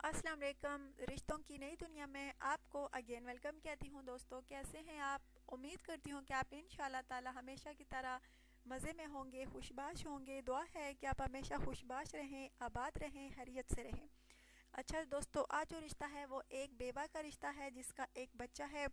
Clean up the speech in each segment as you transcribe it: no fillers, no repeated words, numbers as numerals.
अस्सलाम वालेकुम। रिश्तों की नई दुनिया में आपको अगेन वेलकम कहती हूँ। दोस्तों, कैसे हैं आप? उम्मीद करती हूँ कि आप इंशाल्लाह ताला हमेशा की तरह मज़े में होंगे, खुशबाश होंगे। दुआ है कि आप हमेशा खुशबाश रहें, आबाद रहें, खैरियत से रहें। अच्छा दोस्तों, आज जो रिश्ता है वो एक बेवा का रिश्ता है जिसका एक बच्चा है,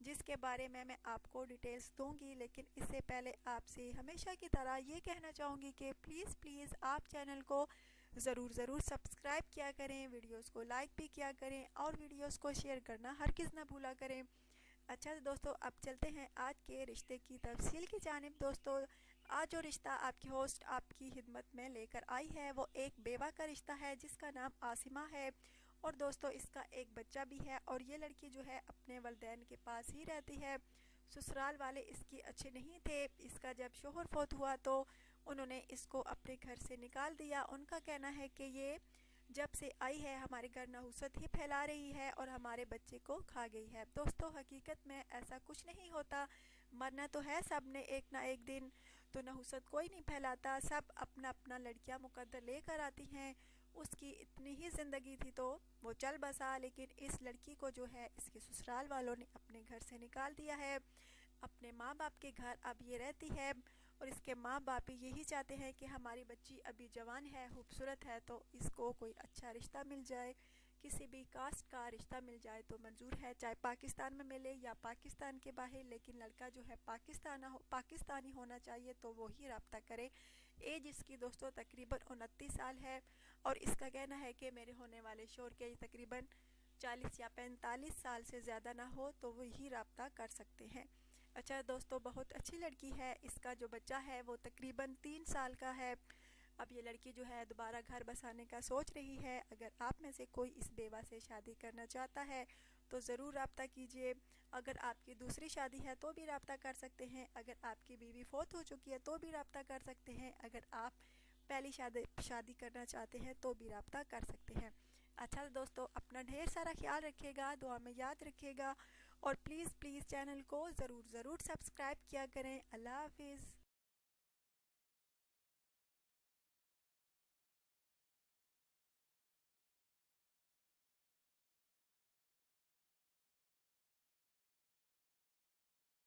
जिसके बारे में मैं आपको डिटेल्स दूंगी। लेकिन इससे पहले आपसे हमेशा की तरह ये कहना चाहूँगी कि प्लीज़ आप चैनल को ज़रूर सब्सक्राइब किया करें, वीडियोस को लाइक भी किया करें और वीडियोस को शेयर करना हरगिज़ ना भूला करें। अच्छा दोस्तों, अब चलते हैं आज के रिश्ते की तफसील की जानिब। दोस्तों, आज जो रिश्ता आपकी होस्ट आपकी खिदमत में लेकर आई है वो एक बेवा का रिश्ता है जिसका नाम आसिमा है। और दोस्तों, इसका एक बच्चा भी है और ये लड़की जो है अपने वालिदैन के पास ही रहती है। ससुराल वाले इसकी अच्छे नहीं थे। इसका जब शोहर फौत हुआ तो उन्होंने इसको अपने घर से निकाल दिया। उनका कहना है कि ये जब से आई है हमारे घर नहुसत ही फैला रही है और हमारे बच्चे को खा गई है। दोस्तों, हकीकत में ऐसा कुछ नहीं होता। मरना तो है सब ने एक ना एक दिन, तो नहुसत कोई नहीं फैलाता। सब अपना अपना लड़कियां मुकद्दर लेकर आती हैं। उसकी इतनी ही ज़िंदगी थी तो वो चल बसा, लेकिन इस लड़की को जो है इसके ससुराल वालों ने अपने घर से निकाल दिया है। अपने माँ बाप के घर अब ये रहती है और इसके माँ बाप यही चाहते हैं कि हमारी बच्ची अभी जवान है, खूबसूरत है, तो इसको कोई अच्छा रिश्ता मिल जाए, किसी भी कास्ट का रिश्ता मिल जाए तो मंजूर है, चाहे पाकिस्तान में मिले या पाकिस्तान के बाहर। लेकिन लड़का जो है पाकिस्तानी होना चाहिए, तो वो ही रब्ता करे। एज इसकी दोस्तों तकरीबन 29 साल है और इसका कहना है कि मेरे होने वाले शोहर के तकरीबन 40 या 45 साल से ज़्यादा ना हो तो वही रब्ता कर सकते हैं। अच्छा दोस्तों, बहुत अच्छी लड़की है। इसका जो बच्चा है वो तकरीबन 3 साल का है। अब ये लड़की जो है दोबारा घर बसाने का सोच रही है। अगर आप में से कोई इस बेवा से शादी करना चाहता है तो ज़रूर रब्ता कीजिए। अगर आपकी दूसरी शादी है तो भी रब्ता कर सकते हैं। अगर आपकी बीवी फौत हो चुकी है तो भी रब्ता कर सकते हैं। अगर आप पहली शादी करना चाहते हैं तो भी रब्ता कर सकते हैं। अच्छा दोस्तों, अपना ढेर सारा ख्याल रखिएगा, दुआ में याद रखिएगा और प्लीज़ चैनल को ज़रूर सब्सक्राइब किया करें। अल्लाह हाफिज़।